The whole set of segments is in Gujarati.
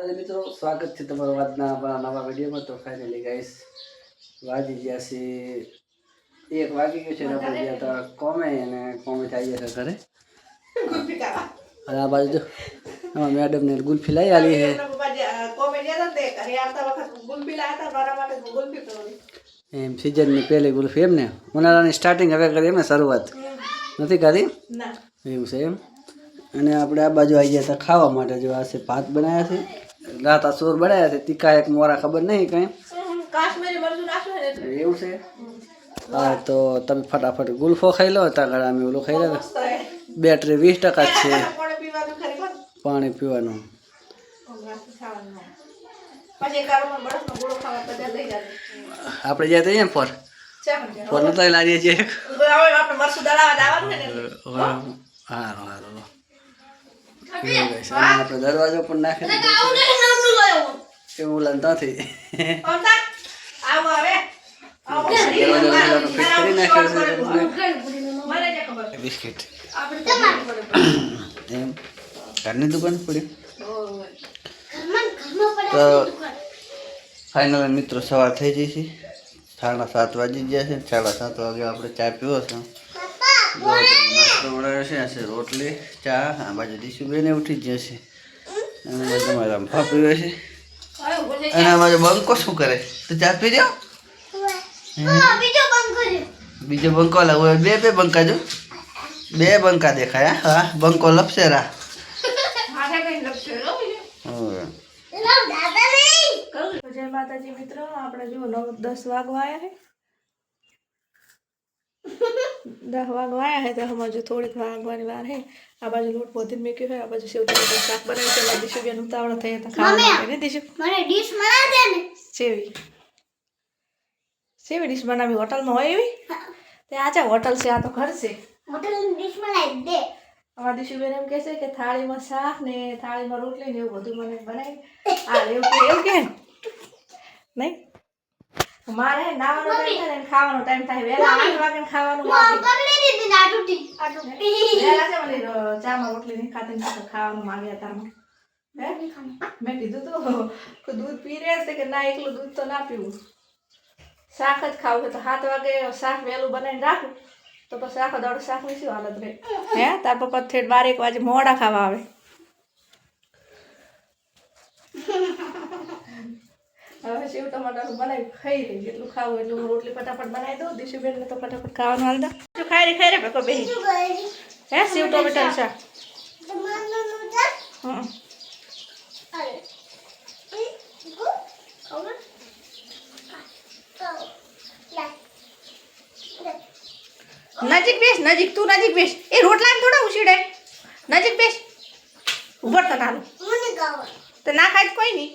મિત્રો સ્વાગત છે તમારું આજના આપણા નવા વિડીયોમાં. તો ફાઇનલી ગાઈસ વાગી ગયા છે 1 વાગી ગયો છે ને આપણે ગયા હતા કોમે અને કોમે થઈ ગયા ઘરે. આ બાજુ જો આમાં મેડમ ને ગુલ્ફી લઈ આલી છે. એમ સીઝન ની પહેલી ગુલ્ફી એમ ને ઉનાળાની સ્ટાર્ટિંગ હવે કરી એમ ને શરૂઆત નથી કરી એવું છે એમ. અને આપણે આ બાજુ આવી ગયા હતા ખાવા માટે. જો આ છે ભાત બનાવ્યા છે, રાતા ચોર બનાવ્યા છે, તીખા એક મોરા ખબર નહીં કઈ એવું છે. હા તો તમે ફટાફટ ગુલ્ફો ખાઈ લો. ત્યાં ઘણા અમે ઓલું ખાઈ રહ્યા બેટરી 20% જ છે પાણી પીવાનું. આપણે જ્યાં તો અહીંયા ફોર નતા લાવીએ છીએ. હા હારો આપણે દરવાજો પણ નાખી દીધો એવું ઓલા નથી. બિસ્કિટ એમ ઘરની દુકાન પડી. તો ફાઇનલ મિત્રો સવાર થઈ જઈ છે, 7:30 વાગી ગયા છે. 7:30 વાગે આપણે ચા પીવો છે. નાસ્તો બનાવ્યો છે, રોટલી ચા. આ બાજુ દીશુબેન ઉઠી જ જશે અને તમારા ભા પીવે છે. અને આ બાજુ બંકો શું કરે? તો ચા પી જાઓ. બીજો બંકો લાવો. બે બંકા જો, 2 બંકા દેખાય. હા બંકો લપસેરા. જય માતાજી મિત્રો, આપણે જો 9-10 વાગવા આવ્યા છે. 10 વાગવા આવ્યા છે તો હમણાં થોડીક વાગવાની વાર છે. આ બાજુ લોટ પોધી મૂક્યો હોય, આ બાજુ સેવ ટમેટાનું શાક બનાવ્યું છે. દીશુબેન ઉતાવળ થઈ હતા ખાવા માટે ને દીશુ? મને ડીશ બનાવી દે ને. સેવી ડીશ બનાવી હોટલમાં હોય એવી? તે આજા હોટલ છે, આ તો ઘર છે. હોટલની ડીશ બનાવી દે. અમારા દીશુબેન એમ કહે છે કે થાળીમાં શાક ને થાળીમાં રોટલી ને એવું બધું મને બનાવી આ એવું કે નહીં. મારે નાવાનો ટાઈમ થાય ને ખાવાનો ટાઈમ થાય. વહેલા 8 વાગે ખાવાનું વહેલા છે. મને ચામાં રોટલી નહીં ખાતી ખાવાનું માંગ્યા તારમાં. મેં કીધું તો દૂધ પી રહ્યા છે કે ના, એકલું દૂધ તો ના પીવું, શાક જ ખાવું છે. તો 7 વાગે શાક વહેલું બનાવીને રાખું તો પછી આખો દાડો શાકની શું હાલત રહે. તાર પપ્પા ઠેઠ 12-1 વાગે મોડા ખાવા આવે. હવે સેવ ટમાટાનું બનાવી ખાઈ રહી. જેટલું ખાવું એટલું રોટલી ફટાફટ બનાવી દઉં. દીશુબેનને તો ફટાફટ ખાવાનું હાલ દો. ખાઈ રે ભેકો બેહી. સેવ ટમેટાનું શાક. નજીક બેસ, નજીક તું નજીક બેસ. એ રોટલા થોડા ઉછીડે. નજીક બેસ. ઉભર તો નાનું તો ના ખાય કોઈ નહીં.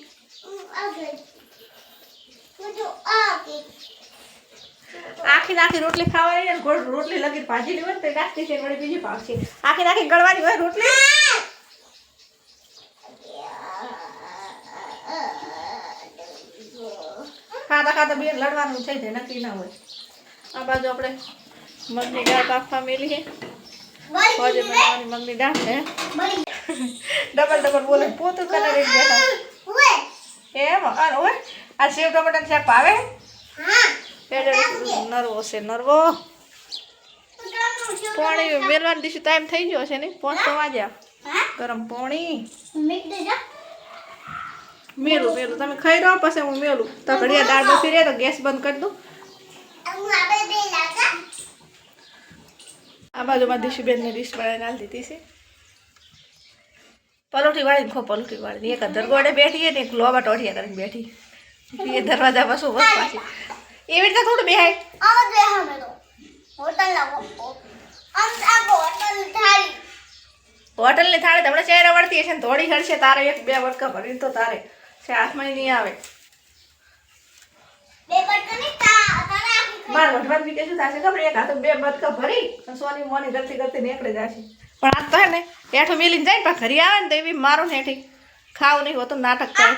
આખી રોટલી ખાવાની ને રોટલી લગી ભાજી લેવાની તો નાખતી છે વળી બીજી ભાવશે. આખી ગળવાની હોય રોટલી. ખાતા બે લડવાનું થઈ જાય, નક્કી ના હોય. આ બાજુ આપણે મગની દાળ બાફવા મેલી છે. ફોજે બનાવવાની મગની દાળ છે. ડબલ બોલે પોતું કલર બેઠા એમ. હોય આ સેવ ટમાટાનું શાક ભાવે? નરવો છે નરવો. પાણી મેલવાની દીશું ટાઈમ થઈ ગયો છે ને, 5 વાગ્યા. ગરમ પાણી મેલું તમે ખાઈ રહો પછી હું મેલું. તો ઘડિયા દાળ બસી રહે તો ગેસ બંધ કરી દઉં. આ બાજુમાં દીશુબેનને ડીશ બનાવીને હાલ દીધી છે. પલોઠી વાળીને પલોઠી વાળીને એક દરગોડે બેઠી ને એક લોબા ટોઠિયા કરીને બેઠી. એ દરવાજા પાછું બસ પાછી એવી રીતે થોડું બેહાય. હોટલની થાળી તમને ચહેરા વળતી હશે ને થોડી હડશે તારે 1-2 વટકા ભરીને તો તારે છે હાથમાં નહીં આવે. મારે વઢવાનું બી શું થશે ખબર? એક હાથે 2 બટકા ભરી સોની મોની ગરતી નીકળી જશે. પણ આ તો હે ને હેઠું મેલીને જાય ને પણ ઘરે આવે ને તો એવી મારો ને હેઠી ખાવું નહીં હોતું નાટક કરે.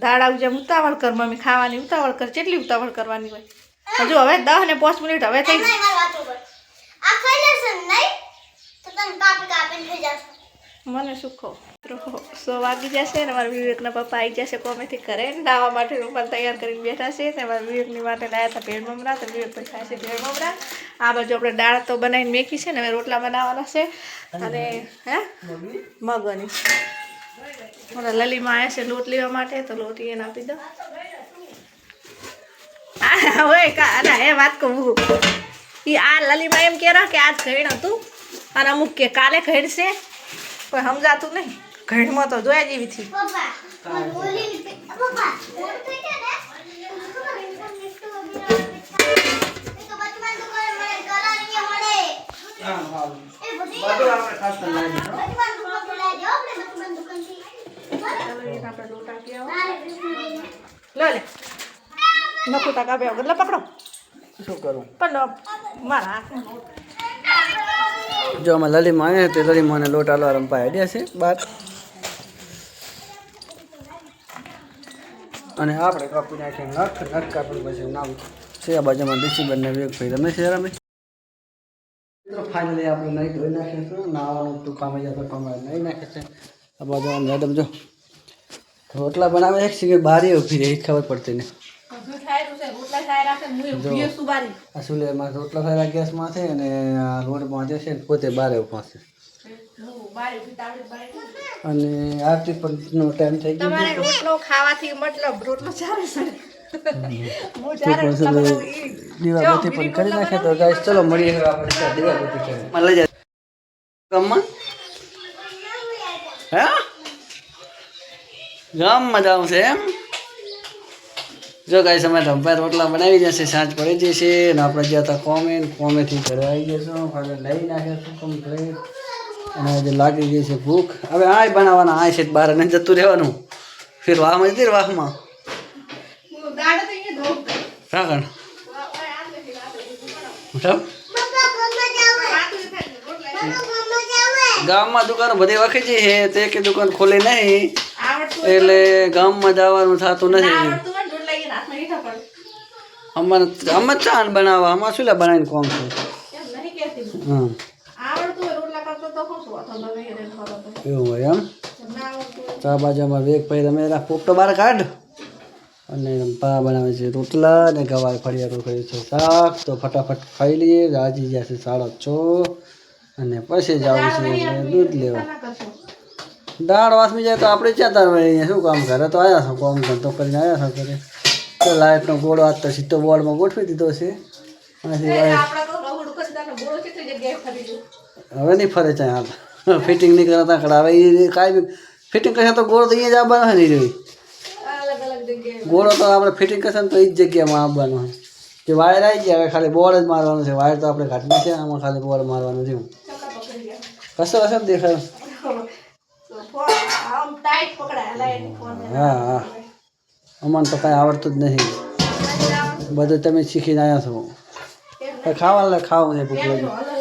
દાડા જેમ ઉતાવળ કર મમ્મી, ખાવાની ઉતાવળ કર. કેટલી ઉતાવળ કરવાની હોય? હજુ હવે 10 ને 5 મિનિટ હવે થઈ. મને શું કહો 100 વાગી જશે ને મારા વિવેકના પપ્પા આવી જશે કોમેથી કરે નાવા માટે રૂમાલ તૈયાર કરીને બેઠા છે ને મારા વિવેકની માટે લાયા હતા ભેળ મમરા તો વિવેક ભાઈ ખાય છે ભેળ મમરા આ બાજુ આપણે દાળ તો બનાવીને મેકી છે ને હવે રોટલા બનાવવાના છે અને હે મગની મારા લલીમાં આવ્યા છે લોટ લેવા માટે તો લોટ એને આપી દો હોય ના એ વાત કહું એ આ લલીમાં એમ કહેરા કે આજ ઘેણ હતું અને અમુક કે કાલે ઘેડશે કોઈ સમજાતું નહીં ઘેડમાં તો જોયા જેવી થી પપ્પા ઓલી પપ્પા ઓર તો કે ને તો બચમાં તો કરે મને કલર અહીંયા મળે હા હા એ બધી બધું આપણે ખાસ કરી લાવી દો બચમાં દુકાન થી લઈ જાઓ આપણે બચમાં દુકાનથી ચાલો એને આપણે લોટ આપી આવો મારે કૃષ્ણ લો લે નખું તાકા બે ગલ્લા પકડો શું કરું પણ મારા હાથમાં લોટ જો અમે લલીમાં આવ્યા તે લલીમાં લોટ આલવા રંપા આઈડિયા છે બાર અને આપણે કાપી નાખીએ નખ કાપી પછી નામ છે આ બાજુમાં ડિસિબનને વેગ ભાઈ રમે છે રમે મિત્રો ફાઇનલી આપણે નહીં ધોઈ નાખીએ છીએ નાવાનું તું કામે જતો કામે નહીં નાખે છે આ બાજુ મેડમ જો રોટલા બનાવે છે કે બારી ઊભી રહી ખબર પડતી નહીં આ સુલેમાં રોટલા થયેલા ગેસમાં છે અને આ રોડમાં જે છે ને પોતે બારે ઉભા છે અને આરતી પણ ટાઈમ થઈ ગયો તમારે રોટલો ખાવાથી મતલબ રોટલો ચારે સડે દીવાબત્તી પણ કરી નાખે તો ગાઈસ ચલો મળીએ આપણે દીવાબત્તી કરીએ મને લઈ જાય ગામમાં હે ગામમાં જાઉં છે એમ જો ગાઈસ અમે ધંભા રોટલા બનાવી જશે સાંજ પડી જશે અને આપણે જ્યાં હતા કોમેથી ઘરે આવી જશું હવે લઈ નાખીશું કમ્પ્લીટ અને આજે લાગી ગઈ છે ભૂખ હવે આય બનાવવાના આય છે બહાર નહીં જતું રહેવાનું ફિર વાહમાં જતી વાહમાં કાકણ ગામમાં દુકાનો બધી વખત છે તે કે દુકાન ખોલે નહીં એટલે ગામમાં જવાનું થતું નથી અમે ચાન બનાવવા આમાં શું લે બનાવીને કોમ છે હા એવું હોય એમ ચા બાજુમાં વેગ પછી તમે પોપટો બહાર કાઢ અને પા બનાવે છે રોટલા અને ગવાર ફળિયા રોકડી છે શાક તો ફટાફટ ખાઈ લઈએ રાજી જશે 6:30 અને પછી જવું છે દૂધ લેવા દાળ વાસમી જાય તો આપણે ક્યાં તાર અહીંયા શું કામ કરે તો આવ્યા છો કામ ધંધો કરીને આવ્યા છો કરે તો લાઇટનો ગોળો આજ તો સીધો બોર્ડમાં ગોઠવી દીધો છે હવે નહીં ફરે છે હાલ ફિટિંગ નહીં કરતા કડા હવે એ કાંઈ બી ફિટિંગ કરશે તો ગોળો તો અહીંયા જ આવવાનો નહીં રહી ગોળો તો આપણે ફિટિંગ કરશે ને તો એ જ જગ્યામાં આવવાનો હોય જે વાયર આવી ગયા હવે ખાલી બોર્ડ જ મારવાનું છે વાયર તો આપણે ઘાટમાં છે આમાં ખાલી બોર્ડ મારવાનું છે કશો હશે ને દેખાય હા હા અમને તો કાંઈ આવડતું જ નથી બધું તમે શીખીને આવ્યા છો ખાવા ખાવું છે ભૂખ લાગી